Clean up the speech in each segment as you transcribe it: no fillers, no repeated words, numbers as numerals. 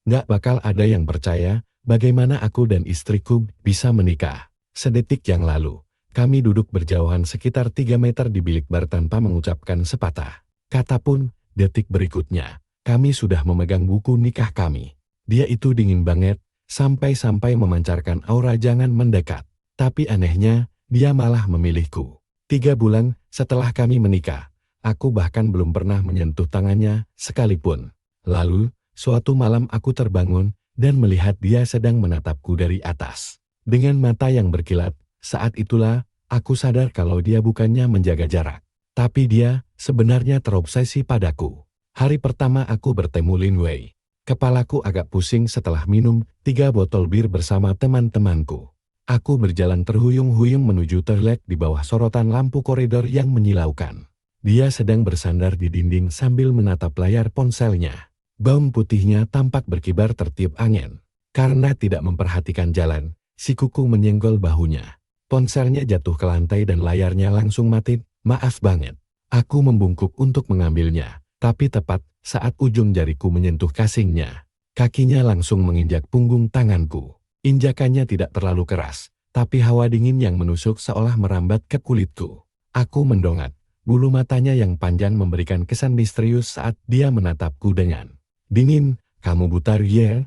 Nggak bakal ada yang percaya bagaimana aku dan istriku bisa menikah. Sedetik yang lalu, kami duduk berjauhan sekitar 3 meter di bilik bar tanpa mengucapkan sepatah kata pun. Detik berikutnya, kami sudah memegang buku nikah kami. Dia itu dingin banget, sampai-sampai memancarkan aura jangan mendekat. Tapi anehnya, dia malah memilihku. 3 bulan setelah kami menikah, aku bahkan belum pernah menyentuh tangannya sekalipun. Lalu, suatu malam aku terbangun dan melihat dia sedang menatapku dari atas. Dengan mata yang berkilat, saat itulah aku sadar kalau dia bukannya menjaga jarak. Tapi dia sebenarnya terobsesi padaku. Hari pertama aku bertemu Lin Wei. Kepalaku agak pusing setelah minum 3 botol bir bersama teman-temanku. Aku berjalan terhuyung-huyung menuju toilet di bawah sorotan lampu koridor yang menyilaukan. Dia sedang bersandar di dinding sambil menatap layar ponselnya. Baum putihnya tampak berkibar tertiup angin. Karena tidak memperhatikan jalan, si kuku menyenggol bahunya. Ponselnya jatuh ke lantai dan layarnya langsung mati. Maaf banget. Aku membungkuk untuk mengambilnya, tapi tepat saat ujung jariku menyentuh casingnya, kakinya langsung menginjak punggung tanganku. Injakannya tidak terlalu keras, tapi hawa dingin yang menusuk seolah merambat ke kulitku. Aku mendongak, bulu matanya yang panjang memberikan kesan misterius saat dia menatapku dengan dingin. Kamu buta ya?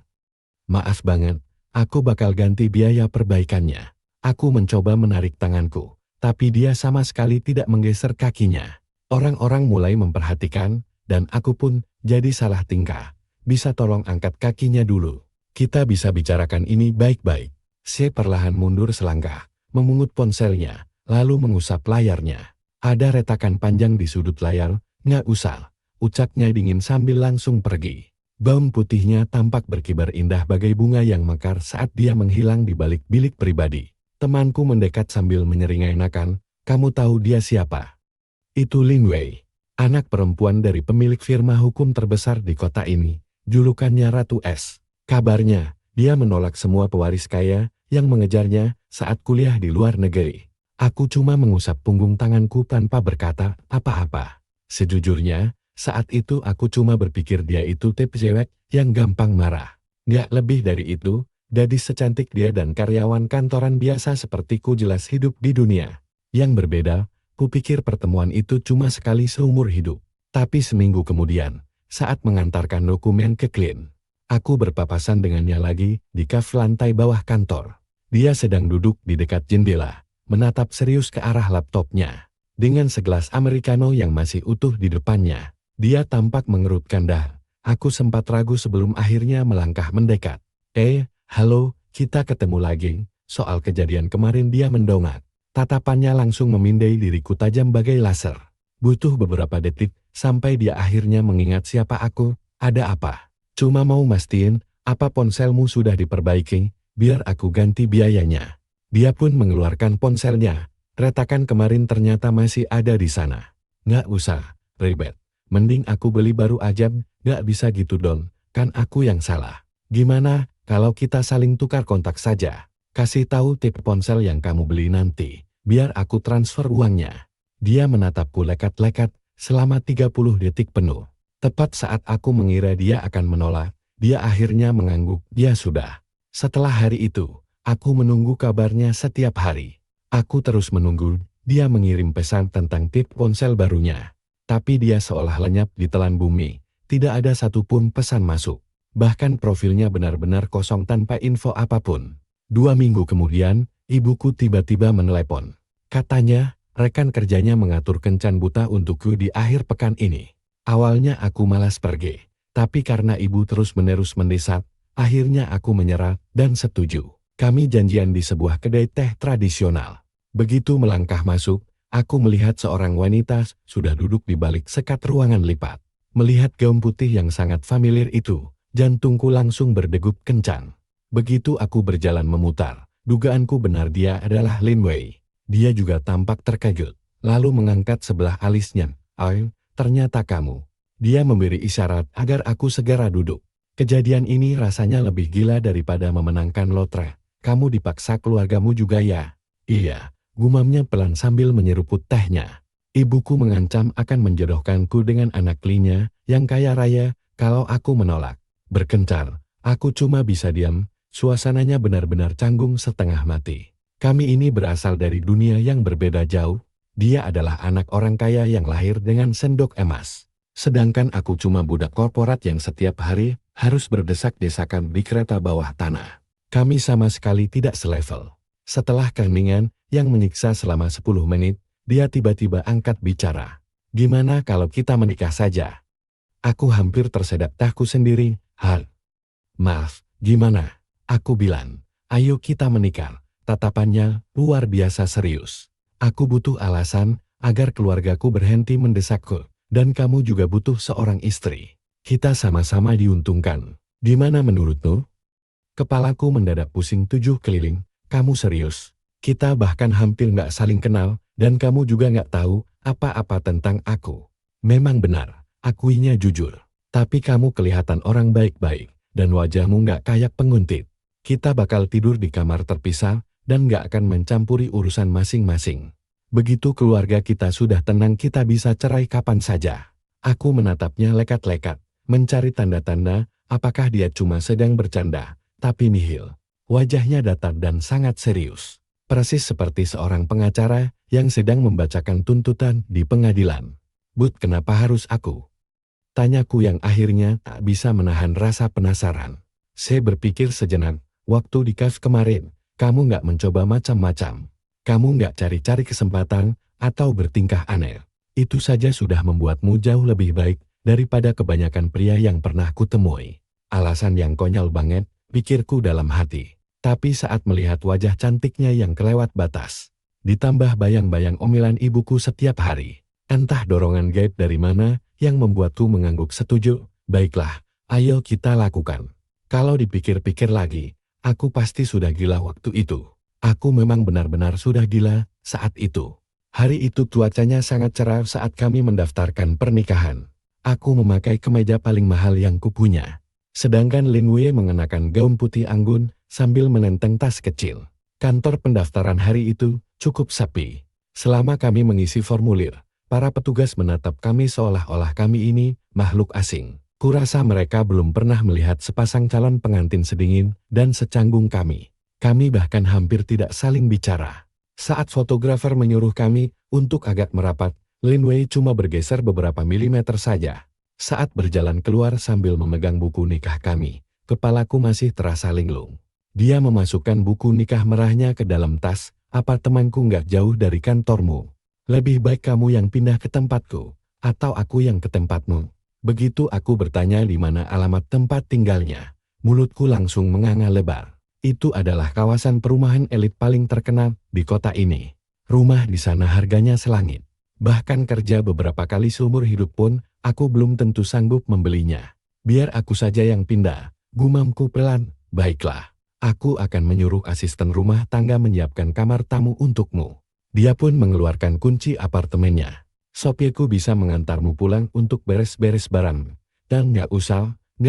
Maaf banget, aku bakal ganti biaya perbaikannya. Aku mencoba menarik tanganku, tapi dia sama sekali tidak menggeser kakinya. Orang-orang mulai memperhatikan, dan aku pun jadi salah tingkah. Bisa tolong angkat kakinya dulu. Kita bisa bicarakan ini baik-baik. She perlahan mundur selangkah, memungut ponselnya, lalu mengusap layarnya. Ada retakan panjang di sudut layar. Nggak usah, ucapnya dingin sambil langsung pergi. Baum putihnya tampak berkibar indah bagai bunga yang mekar saat dia menghilang di balik bilik pribadi. Temanku mendekat sambil menyeringai-nakan, kamu tahu dia siapa? Itu Lin Wei, anak perempuan dari pemilik firma hukum terbesar di kota ini, julukannya Ratu Es. Kabarnya, dia menolak semua pewaris kaya yang mengejarnya saat kuliah di luar negeri. Aku cuma mengusap punggung tanganku tanpa berkata apa-apa. Sejujurnya, saat itu aku cuma berpikir dia itu tipe cewek yang gampang marah. Nggak lebih dari itu. Gadis secantik dia dan karyawan kantoran biasa sepertiku jelas hidup di dunia yang berbeda. Kupikir pertemuan itu cuma sekali seumur hidup. Tapi seminggu kemudian, saat mengantarkan dokumen ke klien, aku berpapasan dengannya lagi di kaf lantai bawah kantor. Dia sedang duduk di dekat jendela, menatap serius ke arah laptopnya. Dengan segelas americano yang masih utuh di depannya, dia tampak mengerutkan dahi. Aku sempat ragu sebelum akhirnya melangkah mendekat. Halo, kita ketemu lagi. Soal kejadian kemarin dia mendongak. Tatapannya langsung memindai diriku tajam bagai laser. Butuh beberapa detik, sampai dia akhirnya mengingat siapa aku. Ada apa? Cuma mau mastiin, apa ponselmu sudah diperbaiki, biar aku ganti biayanya. Dia pun mengeluarkan ponselnya. Retakan kemarin ternyata masih ada di sana. Nggak usah, ribet. Mending aku beli baru aja, nggak bisa gitu dong, kan aku yang salah. Gimana? Kalau kita saling tukar kontak saja, kasih tahu tipe ponsel yang kamu beli nanti, biar aku transfer uangnya. Dia menatapku lekat-lekat selama 30 detik penuh. Tepat saat aku mengira dia akan menolak, dia akhirnya mengangguk, ya sudah. Setelah hari itu, aku menunggu kabarnya setiap hari. Aku terus menunggu, dia mengirim pesan tentang tipe ponsel barunya. Tapi dia seolah lenyap di telan bumi, tidak ada satupun pesan masuk. Bahkan profilnya benar-benar kosong tanpa info apapun. 2 minggu kemudian, ibuku tiba-tiba menelepon. Katanya, rekan kerjanya mengatur kencan buta untukku di akhir pekan ini. Awalnya aku malas pergi, tapi karena ibu terus-menerus mendesak, akhirnya aku menyerah dan setuju. Kami janjian di sebuah kedai teh tradisional. Begitu melangkah masuk, aku melihat seorang wanita sudah duduk di balik sekat ruangan lipat. Melihat gaun putih yang sangat familiar itu, jantungku langsung berdegup kencang. Begitu aku berjalan memutar, dugaanku benar dia adalah Lin Wei. Dia juga tampak terkejut, lalu mengangkat sebelah alisnya. Ternyata kamu. Dia memberi isyarat agar aku segera duduk. Kejadian ini rasanya lebih gila daripada memenangkan lotre. Kamu dipaksa keluargamu juga ya? Iya, gumamnya pelan sambil menyeruput tehnya. Ibuku mengancam akan menjodohkanku dengan anak Linya yang kaya raya kalau aku menolak. Berkencar, Aku cuma bisa diam, suasananya benar-benar canggung setengah mati. Kami ini berasal dari dunia yang berbeda jauh. Dia adalah anak orang kaya yang lahir dengan sendok emas. Sedangkan aku cuma budak korporat yang setiap hari harus berdesak-desakan di kereta bawah tanah. Kami sama sekali tidak selevel. Setelah keheningan yang menyiksa selama 10 menit, dia tiba-tiba angkat bicara. Gimana kalau kita menikah saja? Aku hampir tersedak tahku sendiri. Maaf, gimana? Aku bilang, ayo kita menikah. Tatapannya luar biasa serius. Aku butuh alasan agar keluargaku berhenti mendesakku. Dan kamu juga butuh seorang istri. Kita sama-sama diuntungkan. Gimana menurutmu? Kepalaku mendadak pusing 7 keliling. Kamu serius? Kita bahkan hampir nggak saling kenal, dan kamu juga nggak tahu apa-apa tentang aku. Memang benar, akuinya jujur. Tapi kamu kelihatan orang baik-baik, dan wajahmu nggak kayak penguntit. Kita bakal tidur di kamar terpisah, dan nggak akan mencampuri urusan masing-masing. Begitu keluarga kita sudah tenang kita bisa cerai kapan saja. Aku menatapnya lekat-lekat, mencari tanda-tanda apakah dia cuma sedang bercanda, tapi nihil. Wajahnya datar dan sangat serius. Persis seperti seorang pengacara yang sedang membacakan tuntutan di pengadilan. But, kenapa harus aku? Tanyaku yang akhirnya tak bisa menahan rasa penasaran. Saya berpikir sejenak, waktu di kafe kemarin, kamu nggak mencoba macam-macam. Kamu nggak cari-cari kesempatan atau bertingkah aneh. Itu saja sudah membuatmu jauh lebih baik daripada kebanyakan pria yang pernah kutemui. Alasan yang konyol banget, pikirku dalam hati. Tapi saat melihat wajah cantiknya yang kelewat batas, ditambah bayang-bayang omelan ibuku setiap hari, entah dorongan gaib dari mana yang membuatku mengangguk setuju. Baiklah, ayo kita lakukan. Kalau dipikir-pikir lagi, aku pasti sudah gila waktu itu. Aku memang benar-benar sudah gila saat itu. Hari itu cuacanya sangat cerah saat kami mendaftarkan pernikahan. Aku memakai kemeja paling mahal yang kupunya. Sedangkan Lin Wei mengenakan gaun putih anggun sambil menenteng tas kecil. Kantor pendaftaran hari itu cukup sepi. Selama kami mengisi formulir, para petugas menatap kami seolah-olah kami ini makhluk asing. Kurasa mereka belum pernah melihat sepasang calon pengantin sedingin dan secanggung kami. Kami bahkan hampir tidak saling bicara. Saat fotografer menyuruh kami untuk agak merapat, Lin Wei cuma bergeser beberapa milimeter saja. Saat berjalan keluar sambil memegang buku nikah kami, kepalaku masih terasa linglung. Dia memasukkan buku nikah merahnya ke dalam tas. Apartemenku nggak jauh dari kantormu. Lebih baik kamu yang pindah ke tempatku, atau aku yang ke tempatmu. Begitu aku bertanya di mana alamat tempat tinggalnya, mulutku langsung menganga lebar. Itu adalah kawasan perumahan elit paling terkenal di kota ini. Rumah di sana harganya selangit. Bahkan kerja beberapa kali seumur hidup pun, aku belum tentu sanggup membelinya. Biar aku saja yang pindah, gumamku pelan. Baiklah, aku akan menyuruh asisten rumah tangga menyiapkan kamar tamu untukmu. Dia pun mengeluarkan kunci apartemennya. Sopirku bisa mengantarmu pulang untuk beres-beres barang. Dan nggak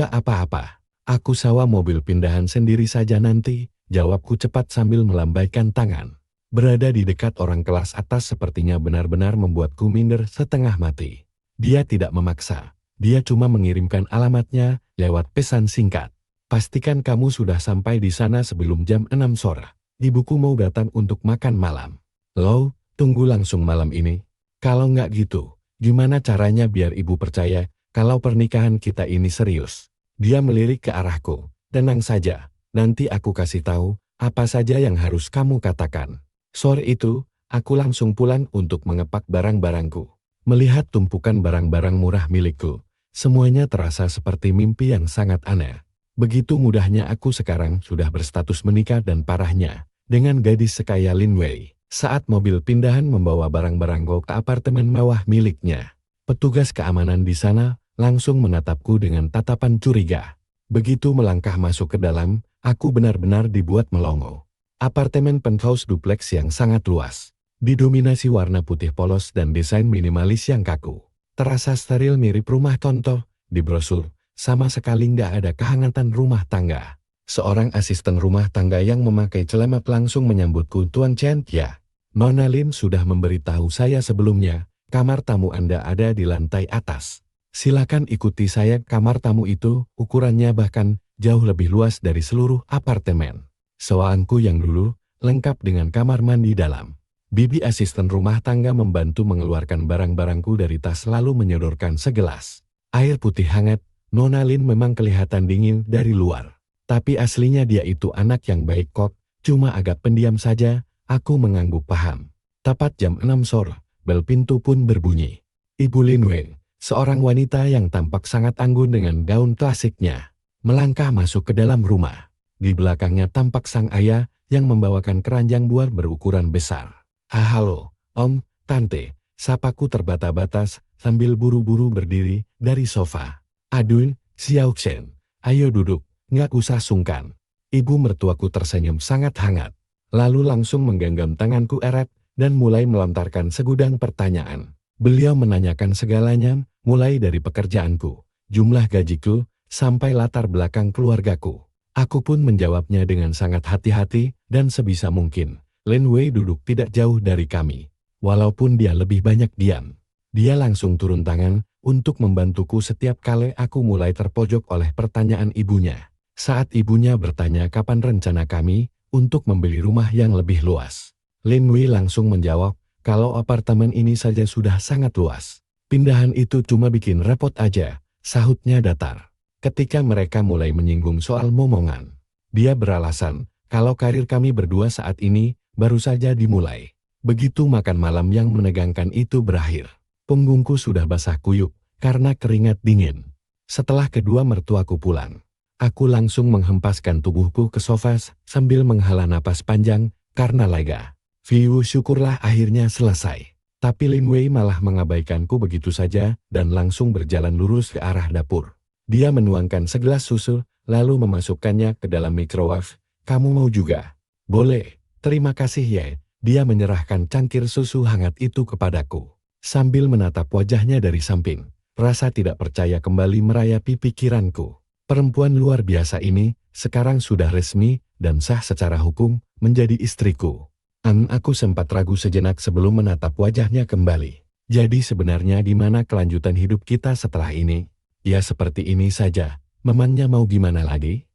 apa-apa. Aku sewa mobil pindahan sendiri saja nanti, jawabku cepat sambil melambaikan tangan. Berada di dekat orang kelas atas sepertinya benar-benar membuatku minder setengah mati. Dia tidak memaksa, dia cuma mengirimkan alamatnya lewat pesan singkat. Pastikan kamu sudah sampai di sana sebelum jam 6 sore. Ibuku mau datang untuk makan malam. Lo, tunggu langsung malam ini. Kalau nggak gitu, gimana caranya biar ibu percaya kalau pernikahan kita ini serius? Dia melirik ke arahku. Tenang saja, nanti aku kasih tahu apa saja yang harus kamu katakan. Sore itu, aku langsung pulang untuk mengepak barang-barangku. Melihat tumpukan barang-barang murah milikku, semuanya terasa seperti mimpi yang sangat aneh. Begitu mudahnya aku sekarang sudah berstatus menikah dan parahnya, dengan gadis sekaya Lin Wei. Saat mobil pindahan membawa barang-barangku ke apartemen mewah miliknya, petugas keamanan di sana langsung menatapku dengan tatapan curiga. Begitu melangkah masuk ke dalam, aku benar-benar dibuat melongo. Apartemen penthouse duplex yang sangat luas, didominasi warna putih polos dan desain minimalis yang kaku. Terasa steril mirip rumah contoh di brosur, sama sekali nggak ada kehangatan rumah tangga. Seorang asisten rumah tangga yang memakai celemek langsung menyambutku. Tuan Chen, ya. Nona Lin sudah memberitahu saya sebelumnya, kamar tamu Anda ada di lantai atas. Silakan ikuti saya. Kamar tamu itu ukurannya bahkan jauh lebih luas dari seluruh apartemen. Sewaanku yang dulu, lengkap dengan kamar mandi dalam. Bibi asisten rumah tangga membantu mengeluarkan barang-barangku dari tas lalu menyodorkan segelas air putih hangat. Nona Lin memang kelihatan dingin dari luar. Tapi aslinya dia itu anak yang baik kok, cuma agak pendiam saja. Aku mengangguk paham. Tepat jam 6 sore, bel pintu pun berbunyi. Ibu Lin Wei, seorang wanita yang tampak sangat anggun dengan gaun klasiknya, melangkah masuk ke dalam rumah. Di belakangnya tampak sang ayah yang membawakan keranjang buah berukuran besar. Halo, Om, Tante, sapaku terbata-batas sambil buru-buru berdiri dari sofa. Aduh, Xiao Chen, ayo duduk, nggak usah sungkan. Ibu mertuaku tersenyum sangat hangat, lalu langsung menggenggam tanganku erat dan mulai melontarkan segudang pertanyaan. Beliau menanyakan segalanya, mulai dari pekerjaanku, jumlah gajiku, sampai latar belakang keluargaku. Aku pun menjawabnya dengan sangat hati-hati dan sebisa mungkin. Lin Wei duduk tidak jauh dari kami. Walaupun dia lebih banyak diam, dia langsung turun tangan untuk membantuku setiap kali aku mulai terpojok oleh pertanyaan ibunya. Saat ibunya bertanya kapan rencana kami untuk membeli rumah yang lebih luas, Lin Wei langsung menjawab, kalau apartemen ini saja sudah sangat luas. Pindahan itu cuma bikin repot aja, sahutnya datar. Ketika mereka mulai menyinggung soal momongan, dia beralasan, kalau karir kami berdua saat ini baru saja dimulai. Begitu makan malam yang menegangkan itu berakhir, punggungku sudah basah kuyup karena keringat dingin. Setelah kedua mertuaku pulang, aku langsung menghempaskan tubuhku ke sofa sambil menghela napas panjang karena lega. Syukurlah akhirnya selesai. Tapi Lin Wei malah mengabaikanku begitu saja dan langsung berjalan lurus ke arah dapur. Dia menuangkan segelas susu, lalu memasukkannya ke dalam microwave. Kamu mau juga? Boleh, terima kasih ya. Dia menyerahkan cangkir susu hangat itu kepadaku. Sambil menatap wajahnya dari samping, rasa tidak percaya kembali merayapi pikiranku. Perempuan luar biasa ini sekarang sudah resmi dan sah secara hukum menjadi istriku. Aku sempat ragu sejenak sebelum menatap wajahnya kembali. Jadi sebenarnya di mana kelanjutan hidup kita setelah ini? Ya seperti ini saja, memannya mau gimana lagi?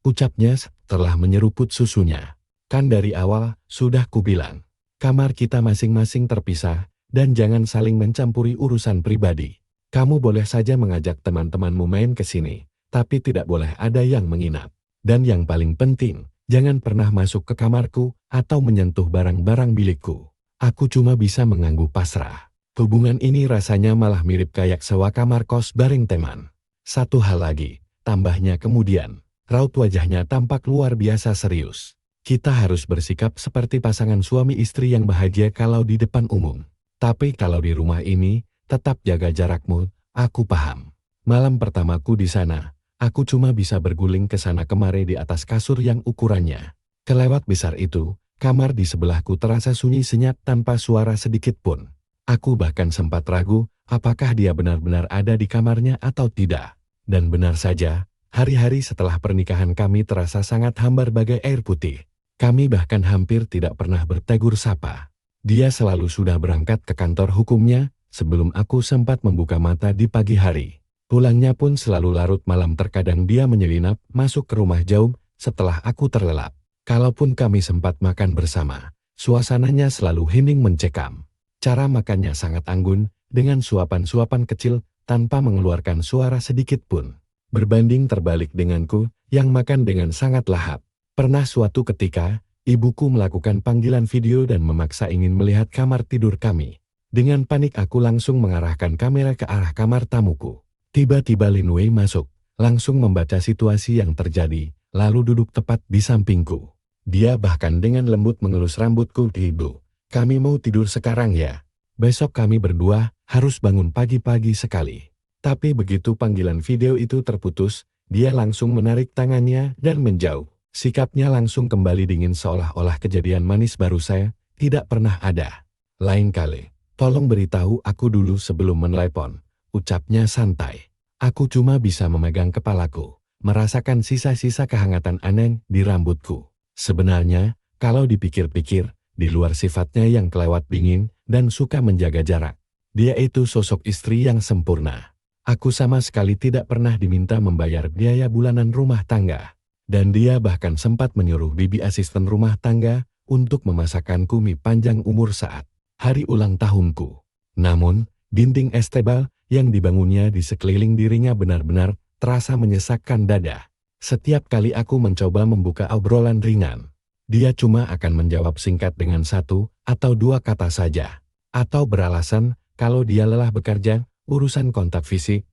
Ucapnya setelah menyeruput susunya. Kan dari awal sudah kubilang, kamar kita masing-masing terpisah dan jangan saling mencampuri urusan pribadi. Kamu boleh saja mengajak teman-temanmu main ke sini, tapi tidak boleh ada yang menginap. Dan yang paling penting, jangan pernah masuk ke kamarku atau menyentuh barang-barang milikku. Aku cuma bisa mengangguk pasrah. Hubungan ini rasanya malah mirip kayak sewa kamar kos bareng teman. Satu hal lagi, tambahnya kemudian, raut wajahnya tampak luar biasa serius. Kita harus bersikap seperti pasangan suami istri yang bahagia kalau di depan umum. Tapi kalau di rumah ini, tetap jaga jarakmu, aku paham. Malam pertamaku di sana, aku cuma bisa berguling ke sana kemari di atas kasur yang ukurannya kelewat besar itu. Kamar di sebelahku terasa sunyi senyap tanpa suara sedikit pun. Aku bahkan sempat ragu, apakah dia benar-benar ada di kamarnya atau tidak. Dan benar saja, hari-hari setelah pernikahan kami terasa sangat hambar bagai air putih. Kami bahkan hampir tidak pernah bertegur sapa. Dia selalu sudah berangkat ke kantor hukumnya, sebelum aku sempat membuka mata di pagi hari. Pulangnya pun selalu larut malam, terkadang dia menyelinap masuk ke rumah jauh setelah aku terlelap. Kalaupun kami sempat makan bersama, suasananya selalu hening mencekam. Cara makannya sangat anggun, dengan suapan-suapan kecil, tanpa mengeluarkan suara sedikit pun. Berbanding terbalik denganku, yang makan dengan sangat lahap. Pernah suatu ketika, ibuku melakukan panggilan video dan memaksa ingin melihat kamar tidur kami. Dengan panik aku langsung mengarahkan kamera ke arah kamar tamuku. Tiba-tiba Lin Wei masuk, langsung membaca situasi yang terjadi, lalu duduk tepat di sampingku. Dia bahkan dengan lembut mengelus rambutku. Ibu, kami mau tidur sekarang ya. Besok kami berdua harus bangun pagi-pagi sekali. Tapi begitu panggilan video itu terputus, dia langsung menarik tangannya dan menjauh. Sikapnya langsung kembali dingin seolah-olah kejadian manis baru saya tidak pernah ada. Lain kali, tolong beritahu aku dulu sebelum menelepon, ucapnya santai. Aku cuma bisa memegang kepalaku, merasakan sisa-sisa kehangatan aneh di rambutku. Sebenarnya, kalau dipikir-pikir, di luar sifatnya yang kelewat dingin dan suka menjaga jarak, dia itu sosok istri yang sempurna. Aku sama sekali tidak pernah diminta membayar biaya bulanan rumah tangga. Dan dia bahkan sempat menyuruh bibi asisten rumah tangga untuk memasakkanku mie panjang umur saat hari ulang tahunku. Namun, dinding es tebal yang dibangunnya di sekeliling dirinya benar-benar terasa menyesakkan dada. Setiap kali aku mencoba membuka obrolan ringan, dia cuma akan menjawab singkat dengan satu atau dua kata saja. Atau beralasan kalau dia lelah bekerja, urusan kontak fisik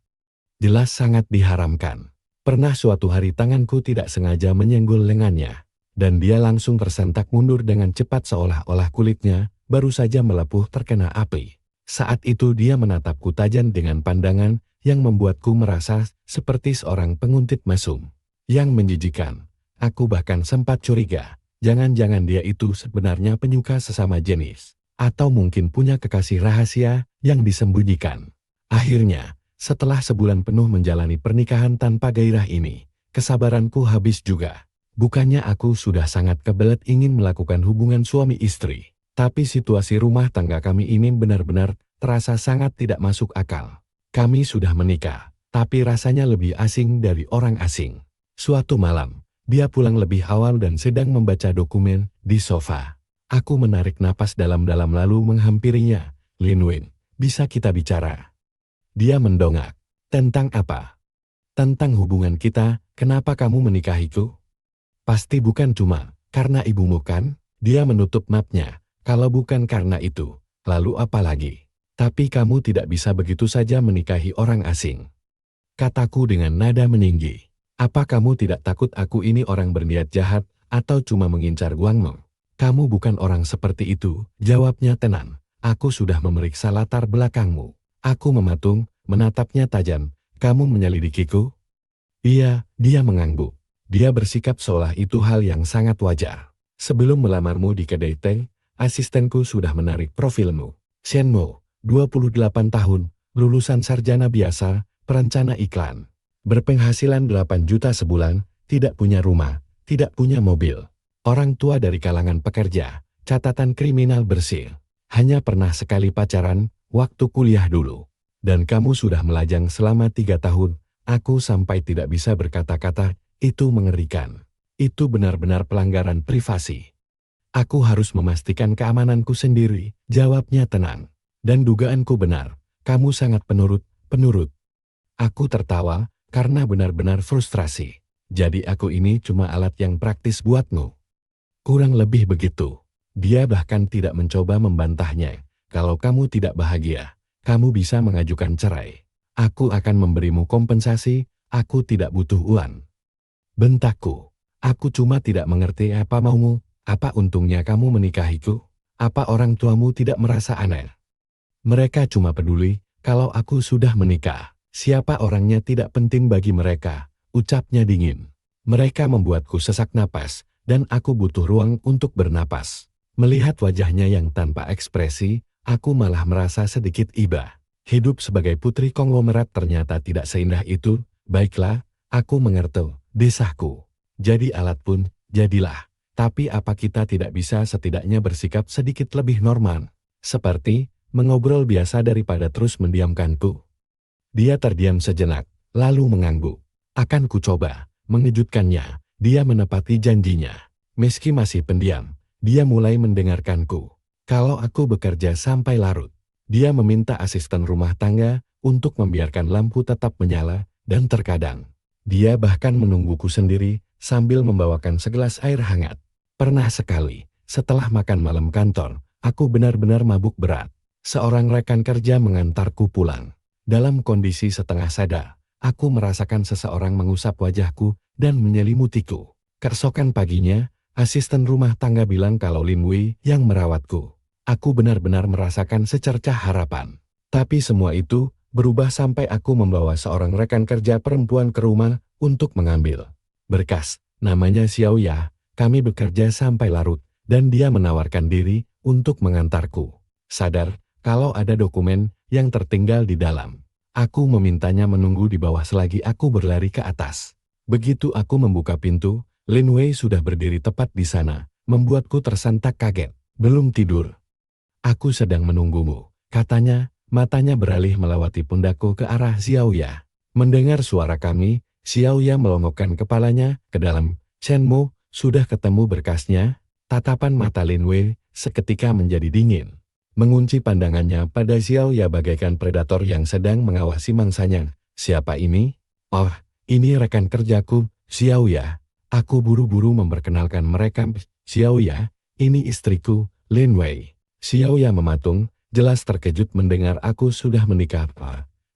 jelas sangat diharamkan. Pernah suatu hari tanganku tidak sengaja menyenggol lengannya, dan dia langsung tersentak mundur dengan cepat seolah-olah kulitnya baru saja melepuh terkena api. Saat itu dia menatapku tajam dengan pandangan yang membuatku merasa seperti seorang penguntit mesum. Yang menjijikan, aku bahkan sempat curiga, jangan-jangan dia itu sebenarnya penyuka sesama jenis, atau mungkin punya kekasih rahasia yang disembunyikan. Akhirnya, setelah sebulan penuh menjalani pernikahan tanpa gairah ini, kesabaranku habis juga. Bukannya aku sudah sangat kebelet ingin melakukan hubungan suami istri, tapi situasi rumah tangga kami ini benar-benar terasa sangat tidak masuk akal. Kami sudah menikah, tapi rasanya lebih asing dari orang asing. Suatu malam, dia pulang lebih awal dan sedang membaca dokumen di sofa. Aku menarik napas dalam-dalam lalu menghampirinya. "Lin Win, bisa kita bicara?" Dia mendongak. "Tentang apa?" "Tentang hubungan kita, kenapa kamu menikahiku?" "Pasti bukan cuma karena ibumu kan?" Dia menutup mapnya. "Kalau bukan karena itu, lalu apa lagi?" "Tapi kamu tidak bisa begitu saja menikahi orang asing," kataku dengan nada meninggi. "Apa kamu tidak takut aku ini orang berniat jahat atau cuma mengincar uangmu?" "Kamu bukan orang seperti itu," jawabnya tenang. "Aku sudah memeriksa latar belakangmu." Aku mematung, menatapnya tajam. "Kamu menyelidikiku?" "Iya," dia mengangguk. Dia bersikap seolah itu hal yang sangat wajar. "Sebelum melamarmu di kedai teh, asistenku sudah menarik profilmu. Shen Mo, 28 tahun, lulusan sarjana biasa, perencana iklan. Berpenghasilan 8 juta sebulan, tidak punya rumah, tidak punya mobil. Orang tua dari kalangan pekerja, catatan kriminal bersih. Hanya pernah sekali pacaran, waktu kuliah dulu. Dan kamu sudah melajang selama 3 tahun, aku sampai tidak bisa berkata-kata, itu mengerikan. Itu benar-benar pelanggaran privasi. Aku harus memastikan keamananku sendiri, jawabnya tenang. Dan dugaanku benar, kamu sangat penurut. Aku tertawa, karena benar-benar frustrasi. Jadi aku ini cuma alat yang praktis buatmu. Kurang lebih begitu. Dia bahkan tidak mencoba membantahnya. Kalau kamu tidak bahagia, kamu bisa mengajukan cerai. Aku akan memberimu kompensasi, aku tidak butuh uang. Bentakku. Aku cuma tidak mengerti apa maumu, apa untungnya kamu menikahiku? Apa orang tuamu tidak merasa aneh? Mereka cuma peduli, kalau aku sudah menikah. Siapa orangnya tidak penting bagi mereka, ucapnya dingin. Mereka membuatku sesak napas, dan aku butuh ruang untuk bernapas. Melihat wajahnya yang tanpa ekspresi, aku malah merasa sedikit iba. Hidup sebagai putri konglomerat ternyata tidak seindah itu. Baiklah, aku mengerti, desahku. Jadi alat pun, jadilah. Tapi apa kita tidak bisa setidaknya bersikap sedikit lebih normal? Seperti mengobrol biasa daripada terus mendiamkanku. Dia terdiam sejenak, lalu mengangguk. Akan ku coba, mengejutkannya. Dia menepati janjinya. Meski masih pendiam, dia mulai mendengarkanku. Kalau aku bekerja sampai larut, dia meminta asisten rumah tangga untuk membiarkan lampu tetap menyala, dan terkadang dia bahkan menungguku sendiri sambil membawakan segelas air hangat. Pernah sekali, setelah makan malam kantor, aku benar-benar mabuk berat. Seorang rekan kerja mengantarku pulang. Dalam kondisi setengah sadar, aku merasakan seseorang mengusap wajahku dan menyelimutiku. Keesokan paginya, asisten rumah tangga bilang kalau Lin Wei yang merawatku. Aku benar-benar merasakan secercah harapan. Tapi semua itu berubah sampai aku membawa seorang rekan kerja perempuan ke rumah untuk mengambil berkas. Namanya Xiao Ya, kami bekerja sampai larut, dan dia menawarkan diri untuk mengantarku. Sadar kalau ada dokumen yang tertinggal di dalam. Aku memintanya menunggu di bawah selagi aku berlari ke atas. Begitu aku membuka pintu, Lin Wei sudah berdiri tepat di sana, membuatku tersentak kaget. "Belum tidur?" "Aku sedang menunggumu," katanya, matanya beralih melewati pundakku ke arah Xiaoya. Mendengar suara kami, Xiaoya melongokkan kepalanya ke dalam. Shenmu, sudah ketemu berkasnya? Tatapan mata Lin Wei seketika menjadi dingin. Mengunci pandangannya pada Xiaoya bagaikan predator yang sedang mengawasi mangsanya. Siapa ini? Oh, ini rekan kerjaku, Xiaoya. Aku buru-buru memperkenalkan mereka. Xiaoya, ini istriku, Lin Wei. Xiaoya mematung, jelas terkejut mendengar aku sudah menikah.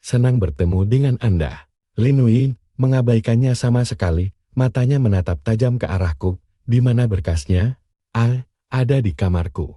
Senang bertemu dengan Anda. Lin Wei mengabaikannya sama sekali, matanya menatap tajam ke arahku. Di mana berkasnya? Ada di kamarku.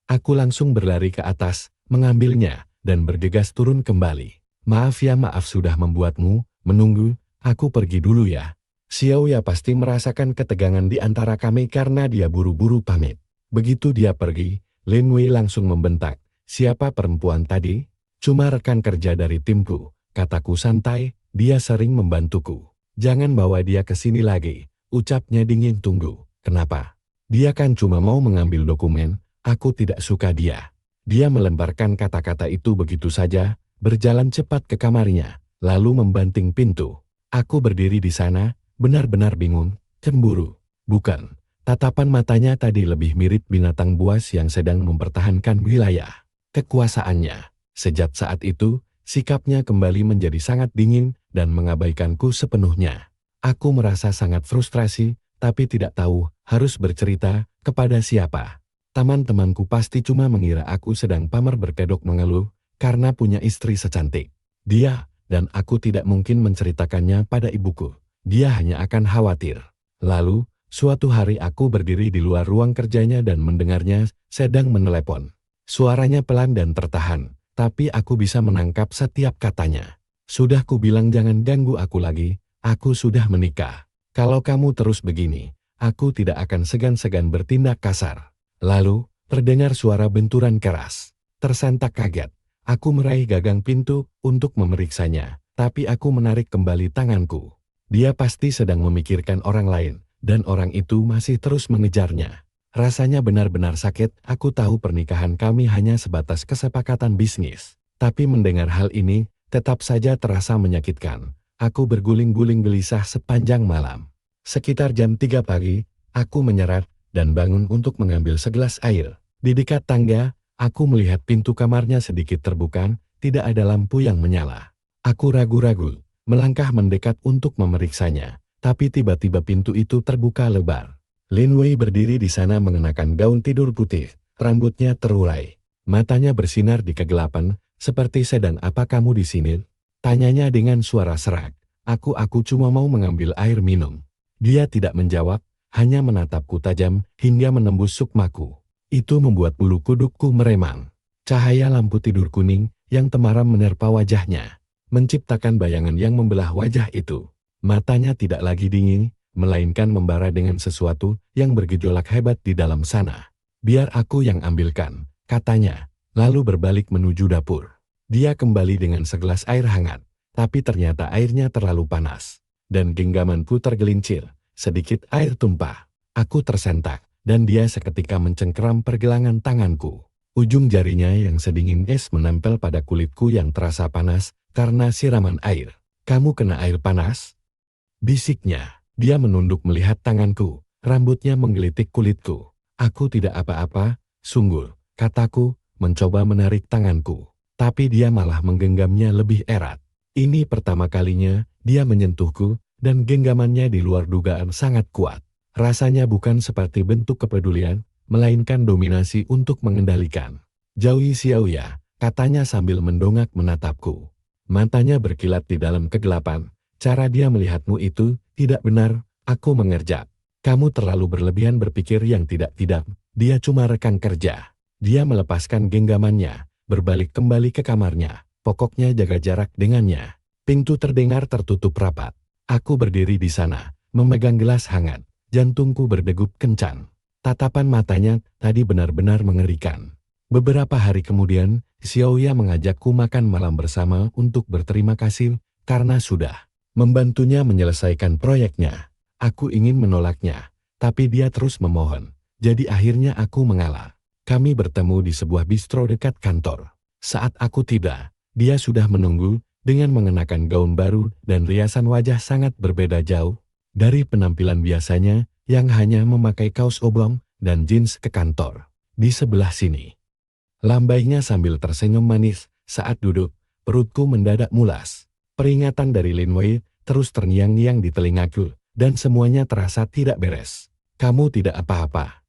Aku langsung berlari ke atas, mengambilnya, dan bergegas turun kembali. Maaf sudah membuatmu menunggu, aku pergi dulu ya. Xiaoya pasti merasakan ketegangan di antara kami karena dia buru-buru pamit. Begitu dia pergi, Lin Wei langsung membentak. Siapa perempuan tadi? Cuma rekan kerja dari timku, kataku santai, dia sering membantuku. Jangan bawa dia ke sini lagi, ucapnya dingin. Tunggu, kenapa? Dia kan cuma mau mengambil dokumen, aku tidak suka dia. Dia melemparkan kata-kata itu begitu saja, berjalan cepat ke kamarnya, lalu membanting pintu. Aku berdiri di sana, benar-benar bingung, cemburu. Bukan, tatapan matanya tadi lebih mirip binatang buas yang sedang mempertahankan wilayah kekuasaannya. Sejak saat itu, sikapnya kembali menjadi sangat dingin dan mengabaikanku sepenuhnya. Aku merasa sangat frustrasi, tapi tidak tahu harus bercerita kepada siapa. Teman-temanku pasti cuma mengira aku sedang pamer berkedok mengeluh karena punya istri secantik dia, dan aku tidak mungkin menceritakannya pada ibuku. Dia hanya akan khawatir. Lalu, suatu hari aku berdiri di luar ruang kerjanya dan mendengarnya sedang menelepon. Suaranya pelan dan tertahan, tapi aku bisa menangkap setiap katanya. Sudah kubilang jangan ganggu aku lagi, aku sudah menikah. Kalau kamu terus begini, aku tidak akan segan-segan bertindak kasar. Lalu, terdengar suara benturan keras. Tersentak kaget. Aku meraih gagang pintu untuk memeriksanya, tapi aku menarik kembali tanganku. Dia pasti sedang memikirkan orang lain, dan orang itu masih terus mengejarnya. Rasanya benar-benar sakit. Aku tahu pernikahan kami hanya sebatas kesepakatan bisnis, tapi mendengar hal ini, tetap saja terasa menyakitkan. Aku berguling-guling gelisah sepanjang malam. Sekitar jam 3 pagi, aku menyerat dan bangun untuk mengambil segelas air. Di dekat tangga, aku melihat pintu kamarnya sedikit terbuka, tidak ada lampu yang menyala. Aku ragu-ragu, melangkah mendekat untuk memeriksanya, tapi tiba-tiba pintu itu terbuka lebar. Lin Wei berdiri di sana mengenakan gaun tidur putih, rambutnya terurai. Matanya bersinar di kegelapan, seperti sedang apa kamu di sini? Tanyanya dengan suara serak. Aku cuma mau mengambil air minum. Dia tidak menjawab, hanya menatapku tajam hingga menembus sukmaku. Itu membuat bulu kudukku meremang. Cahaya lampu tidur kuning yang temaram menerpa wajahnya, menciptakan bayangan yang membelah wajah itu. Matanya tidak lagi dingin, melainkan membara dengan sesuatu yang bergejolak hebat di dalam sana. Biar aku yang ambilkan, katanya, lalu berbalik menuju dapur. Dia kembali dengan segelas air hangat, tapi ternyata airnya terlalu panas, dan genggamanku tergelincir. Sedikit air tumpah. Aku tersentak, dan dia seketika mencengkeram pergelangan tanganku. Ujung jarinya yang sedingin es menempel pada kulitku yang terasa panas karena siraman air. Kamu kena air panas? Bisiknya. Dia menunduk melihat tanganku, rambutnya menggelitik kulitku. Aku tidak apa-apa, sungguh, kataku, mencoba menarik tanganku. Tapi dia malah menggenggamnya lebih erat. Ini pertama kalinya dia menyentuhku, dan genggamannya di luar dugaan sangat kuat. Rasanya bukan seperti bentuk kepedulian, melainkan dominasi untuk mengendalikan. Jauhi Xiaoya, katanya sambil mendongak menatapku. Matanya berkilat di dalam kegelapan. Cara dia melihatmu itu tidak benar, aku mengerjak. Kamu terlalu berlebihan berpikir yang tidak-tidak, dia cuma rekan kerja. Dia melepaskan genggamannya, berbalik kembali ke kamarnya, pokoknya jaga jarak dengannya. Pintu terdengar tertutup rapat. Aku berdiri di sana, memegang gelas hangat, jantungku berdegup kencang. Tatapan matanya tadi benar-benar mengerikan. Beberapa hari kemudian, Xiaoya mengajakku makan malam bersama untuk berterima kasih karena sudah membantunya menyelesaikan proyeknya. Aku ingin menolaknya, tapi dia terus memohon. Jadi akhirnya aku mengalah. Kami bertemu di sebuah bistro dekat kantor. Saat aku tiba, dia sudah menunggu dengan mengenakan gaun baru dan riasan wajah sangat berbeda jauh dari penampilan biasanya yang hanya memakai kaos oblong dan jeans ke kantor. Di sebelah sini, lambainya sambil tersenyum manis saat duduk, perutku mendadak mulas. Peringatan dari Lin Wei terus terngiang-ngiang di telingaku, dan semuanya terasa tidak beres. Kamu tidak apa-apa.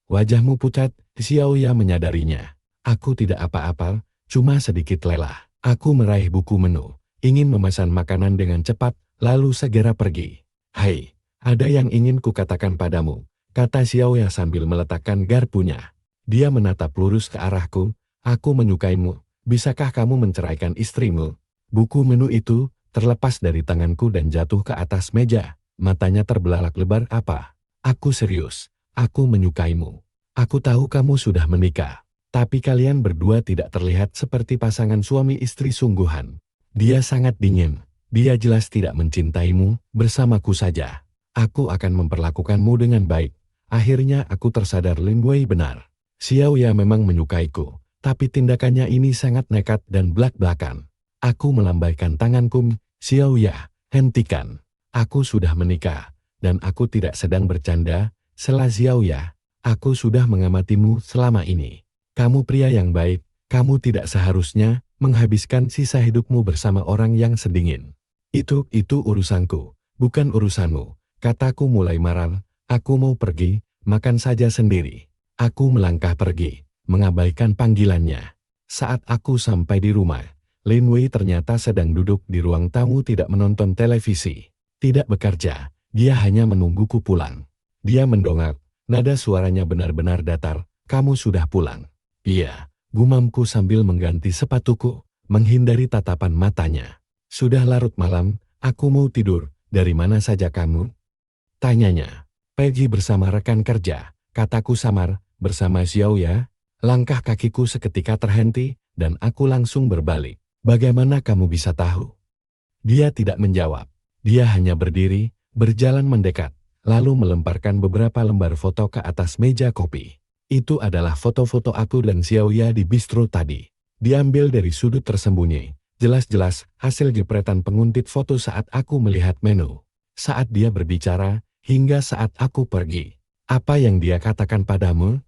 Wajahmu pucat, Xiao Ya menyadarinya. Aku tidak apa-apa, cuma sedikit lelah. Aku meraih buku menu, ingin memesan makanan dengan cepat, lalu segera pergi. Hai, ada yang ingin kukatakan padamu, kata Xiao Ya sambil meletakkan garpunya. Dia menatap lurus ke arahku. Aku menyukaimu, bisakah kamu menceraikan istrimu? Buku menu itu terlepas dari tanganku dan jatuh ke atas meja. Matanya terbelalak lebar. Apa? Aku serius. Aku menyukaimu. Aku tahu kamu sudah menikah. Tapi kalian berdua tidak terlihat seperti pasangan suami istri sungguhan. Dia sangat dingin. Dia jelas tidak mencintaimu. Bersamaku saja. Aku akan memperlakukanmu dengan baik. Akhirnya aku tersadar Lin Wei benar. Xiao Ya memang menyukaiku. Tapi tindakannya ini sangat nekat dan belak-belakan. Aku melambaikan tanganku. Xiao Ya, hentikan. Aku sudah menikah, dan aku tidak sedang bercanda. Sela Xiao Ya, aku sudah mengamatimu selama ini. Kamu pria yang baik, kamu tidak seharusnya menghabiskan sisa hidupmu bersama orang yang sedingin. Itu urusanku, bukan urusanmu, kataku mulai marah. Aku mau pergi, makan saja sendiri. Aku melangkah pergi, mengabaikan panggilannya. Saat aku sampai di rumah, Lin Wei ternyata sedang duduk di ruang tamu tidak menonton televisi. Tidak bekerja, dia hanya menungguku pulang. Dia mendongak, nada suaranya benar-benar datar. Kamu sudah pulang? Iya, gumamku sambil mengganti sepatuku, menghindari tatapan matanya. Sudah larut malam, aku mau tidur. Dari mana saja kamu? Tanyanya. Pergi bersama rekan kerja, kataku samar, bersama Xiao Ya. Langkah kakiku seketika terhenti, dan aku langsung berbalik. Bagaimana kamu bisa tahu? Dia tidak menjawab. Dia hanya berdiri, berjalan mendekat, lalu melemparkan beberapa lembar foto ke atas meja kopi. Itu adalah foto-foto aku dan Xiao Ya di bistro tadi. Diambil dari sudut tersembunyi. Jelas-jelas hasil jepretan penguntit foto saat aku melihat menu. Saat dia berbicara, hingga saat aku pergi. Apa yang dia katakan padamu?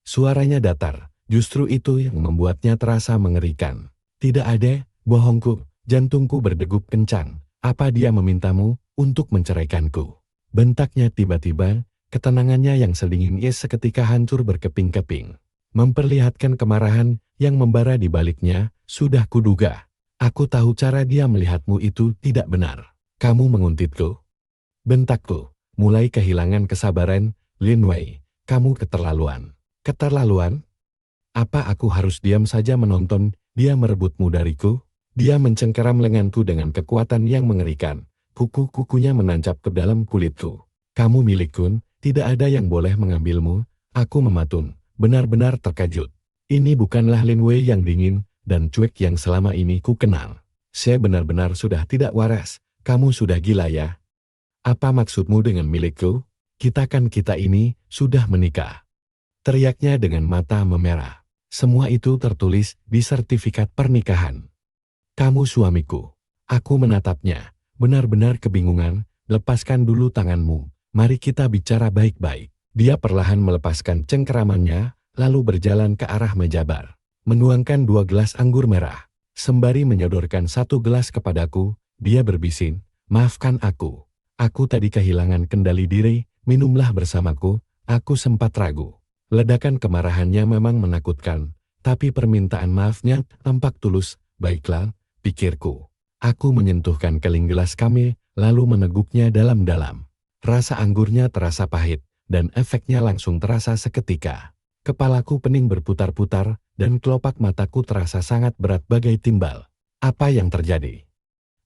Suaranya datar, justru itu yang membuatnya terasa mengerikan. Tidak ada, bohongku, jantungku berdegup kencang. Apa dia memintamu untuk menceraikanku? Bentaknya tiba-tiba, ketenangannya yang sedingin es seketika hancur berkeping-keping. Memperlihatkan kemarahan yang membara di baliknya, sudah kuduga. Aku tahu cara dia melihatmu itu tidak benar. Kamu menguntitku. Bentakku, mulai kehilangan kesabaran. Lin Wei, kamu keterlaluan. Keterlaluan? Apa aku harus diam saja menonton dia merebutmu dariku? Dia mencengkeram lenganku dengan kekuatan yang mengerikan. Kuku-kukunya menancap ke dalam kulitku. Kamu milikku, tidak ada yang boleh mengambilmu. Aku mematun, benar-benar terkejut. Ini bukanlah Lin Wei yang dingin dan cuek yang selama ini ku kenal. Saya benar-benar sudah tidak waras. Kamu sudah gila ya? Apa maksudmu dengan milikku? Kita ini sudah menikah. Teriaknya dengan mata memerah. Semua itu tertulis di sertifikat pernikahan. Kamu suamiku. Aku menatapnya, benar-benar kebingungan. Lepaskan dulu tanganmu, mari kita bicara baik-baik. Dia perlahan melepaskan cengkeramannya, lalu berjalan ke arah meja bar. Menuangkan 2 gelas anggur merah. Sembari menyodorkan 1 gelas kepadaku, dia berbisin, maafkan aku. Aku tadi kehilangan kendali diri, minumlah bersamaku. Aku sempat ragu. Ledakan kemarahannya memang menakutkan, tapi permintaan maafnya tampak tulus. Baiklah, pikirku. Aku menyentuhkan keling gelas kami, lalu meneguknya dalam-dalam. Rasa anggurnya terasa pahit, dan efeknya langsung terasa seketika. Kepalaku pening berputar-putar, dan kelopak mataku terasa sangat berat bagai timbal. Apa yang terjadi?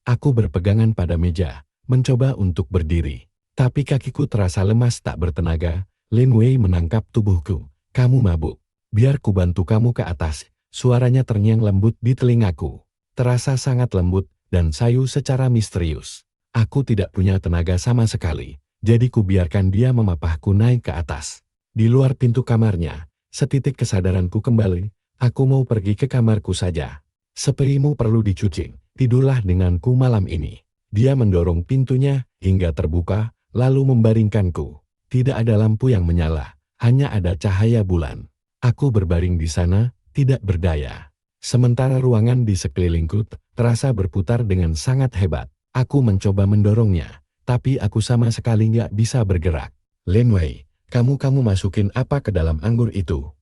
Aku berpegangan pada meja, mencoba untuk berdiri. Tapi kakiku terasa lemas tak bertenaga. Lin Wei menangkap tubuhku. Kamu mabuk. Biar ku bantu kamu ke atas. Suaranya terngiang lembut di telingaku. Terasa sangat lembut dan sayu secara misterius. Aku tidak punya tenaga sama sekali. Jadi ku biarkan dia memapahku naik ke atas. Di luar pintu kamarnya, setitik kesadaranku kembali. Aku mau pergi ke kamarku saja. Seperimu perlu dicuci, tidurlah denganku malam ini. Dia mendorong pintunya hingga terbuka, lalu membaringkanku. Tidak ada lampu yang menyala, hanya ada cahaya bulan. Aku berbaring di sana, tidak berdaya. Sementara ruangan di sekelilingku terasa berputar dengan sangat hebat. Aku mencoba mendorongnya, tapi aku sama sekali nggak bisa bergerak. Lin Wei, kamu masukin apa ke dalam anggur itu?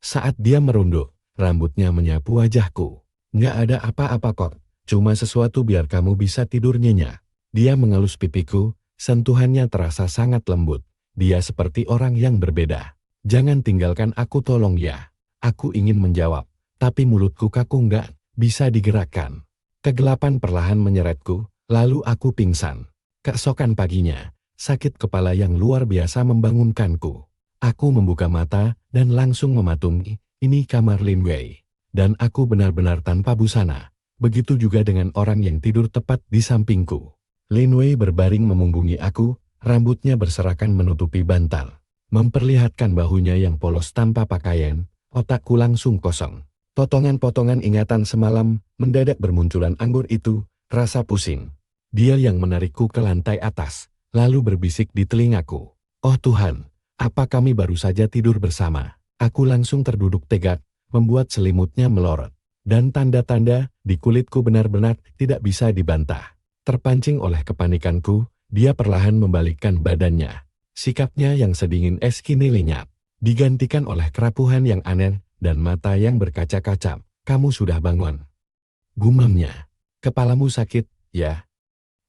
Saat dia merunduk, rambutnya menyapu wajahku. Nggak ada apa-apa kok, cuma sesuatu biar kamu bisa tidur nyenyak. Dia mengelus pipiku, sentuhannya terasa sangat lembut. Dia seperti orang yang berbeda. Jangan tinggalkan aku tolong ya. Aku ingin menjawab, tapi mulutku kaku nggak bisa digerakkan. Kegelapan perlahan menyeretku, lalu aku pingsan. Keesokan paginya, sakit kepala yang luar biasa membangunkanku. Aku membuka mata dan langsung mematungi, ini kamar Lin Wei. Dan aku benar-benar tanpa busana. Begitu juga dengan orang yang tidur tepat di sampingku. Lin Wei berbaring memunggungi aku, rambutnya berserakan menutupi bantal. Memperlihatkan bahunya yang polos tanpa pakaian, otakku langsung kosong. Potongan-potongan ingatan semalam mendadak bermunculan anggur itu, rasa pusing. Dia yang menarikku ke lantai atas, lalu berbisik di telingaku. Oh Tuhan, apa kami baru saja tidur bersama? Aku langsung terduduk tegak, membuat selimutnya melorot. Dan tanda-tanda di kulitku benar-benar tidak bisa dibantah. Terpancing oleh kepanikanku, dia perlahan membalikkan badannya. Sikapnya yang sedingin es kini lenyap, digantikan oleh kerapuhan yang aneh dan mata yang berkaca-kaca. Kamu sudah bangun? Gumamnya. Kepalamu sakit, ya?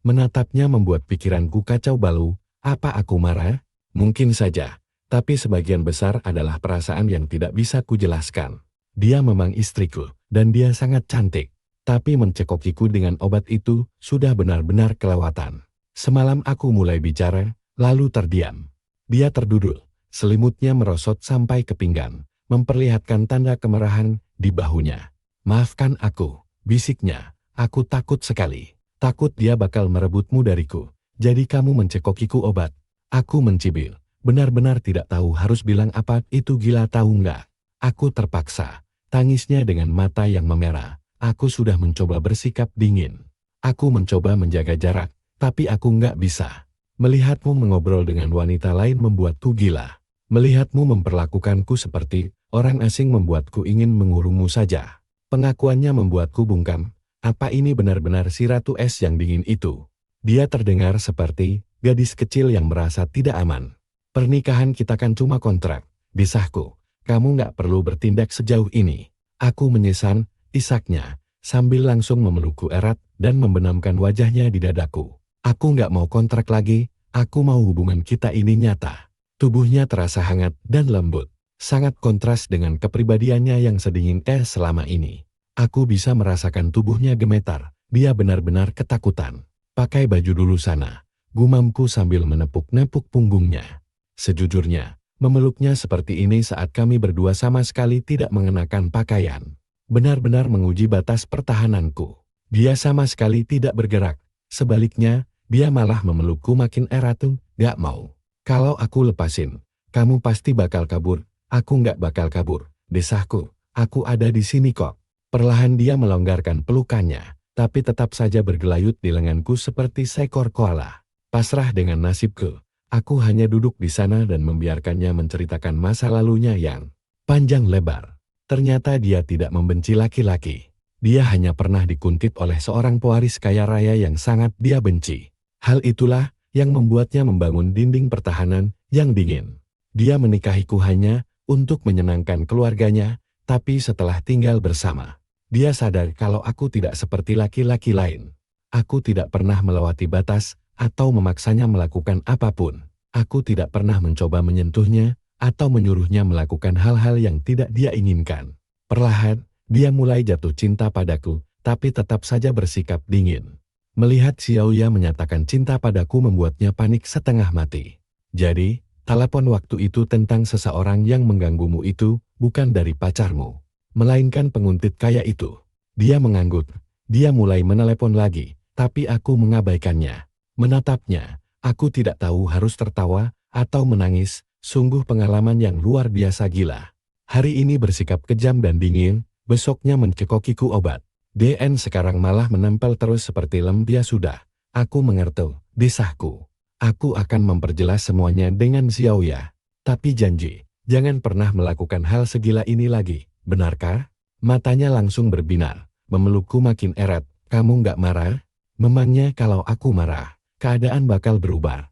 Menatapnya membuat pikiranku kacau balau. Apa aku marah? Mungkin saja, tapi sebagian besar adalah perasaan yang tidak bisa kujelaskan. Dia memang istriku, dan dia sangat cantik. Tapi mencekokiku dengan obat itu sudah benar-benar kelewatan. Semalam aku mulai bicara, lalu terdiam. Dia terduduk, selimutnya merosot sampai ke pinggang, memperlihatkan tanda kemarahan di bahunya. Maafkan aku, bisiknya, aku takut sekali. Takut dia bakal merebutmu dariku, jadi kamu mencekokiku obat. Aku mencibir, benar-benar tidak tahu harus bilang apa, itu gila tahu nggak? Aku terpaksa, tangisnya dengan mata yang memerah. Aku sudah mencoba bersikap dingin. Aku mencoba menjaga jarak, tapi aku nggak bisa. Melihatmu mengobrol dengan wanita lain membuatku gila. Melihatmu memperlakukanku seperti orang asing membuatku ingin mengurungmu saja. Pengakuannya membuatku bungkam. Apa ini benar-benar si Ratu Es yang dingin itu? Dia terdengar seperti gadis kecil yang merasa tidak aman. Pernikahan kita kan cuma kontrak, bisahku. Kamu nggak perlu bertindak sejauh ini. Aku menyesan, isaknya, sambil langsung memelukku erat dan membenamkan wajahnya di dadaku. Aku nggak mau kontrak lagi, aku mau hubungan kita ini nyata. Tubuhnya terasa hangat dan lembut, sangat kontras dengan kepribadiannya yang sedingin es selama ini. Aku bisa merasakan tubuhnya gemetar, dia benar-benar ketakutan. Pakai baju dulu sana, gumamku sambil menepuk-nepuk punggungnya. Sejujurnya, memeluknya seperti ini saat kami berdua sama sekali tidak mengenakan pakaian. Benar-benar menguji batas pertahananku. Dia sama sekali tidak bergerak, sebaliknya, dia malah memelukku makin erat. Gak mau. Kalau aku lepasin, kamu pasti bakal kabur. Aku gak bakal kabur, desahku. Aku ada di sini kok. Perlahan dia melonggarkan pelukannya, tapi tetap saja bergelayut di lenganku seperti seekor koala. Pasrah dengan nasibku, aku hanya duduk di sana dan membiarkannya menceritakan masa lalunya yang panjang lebar. Ternyata dia tidak membenci laki-laki. Dia hanya pernah dikuntit oleh seorang pewaris kaya raya yang sangat dia benci. Hal itulah yang membuatnya membangun dinding pertahanan yang dingin. Dia menikahiku hanya untuk menyenangkan keluarganya, tapi setelah tinggal bersama, dia sadar kalau aku tidak seperti laki-laki lain. Aku tidak pernah melewati batas atau memaksanya melakukan apapun. Aku tidak pernah mencoba menyentuhnya atau menyuruhnya melakukan hal-hal yang tidak dia inginkan. Perlahan, dia mulai jatuh cinta padaku, tapi tetap saja bersikap dingin. Melihat Xiaoya menyatakan cinta padaku membuatnya panik setengah mati. Jadi, telepon waktu itu tentang seseorang yang mengganggumu itu bukan dari pacarmu, melainkan penguntit kaya itu. Dia mengangguk. Dia mulai menelepon lagi, tapi aku mengabaikannya. Menatapnya, aku tidak tahu harus tertawa atau menangis. Sungguh pengalaman yang luar biasa gila. Hari ini bersikap kejam dan dingin, besoknya mencekokiku obat. DN sekarang malah menempel terus seperti lempia sudah. Aku mengerti, desahku. Aku akan memperjelas semuanya dengan Xiaoya. Tapi janji, jangan pernah melakukan hal segila ini lagi, benarkah? Matanya langsung berbinar, memelukku makin erat. Kamu nggak marah? Memangnya kalau aku marah, keadaan bakal berubah.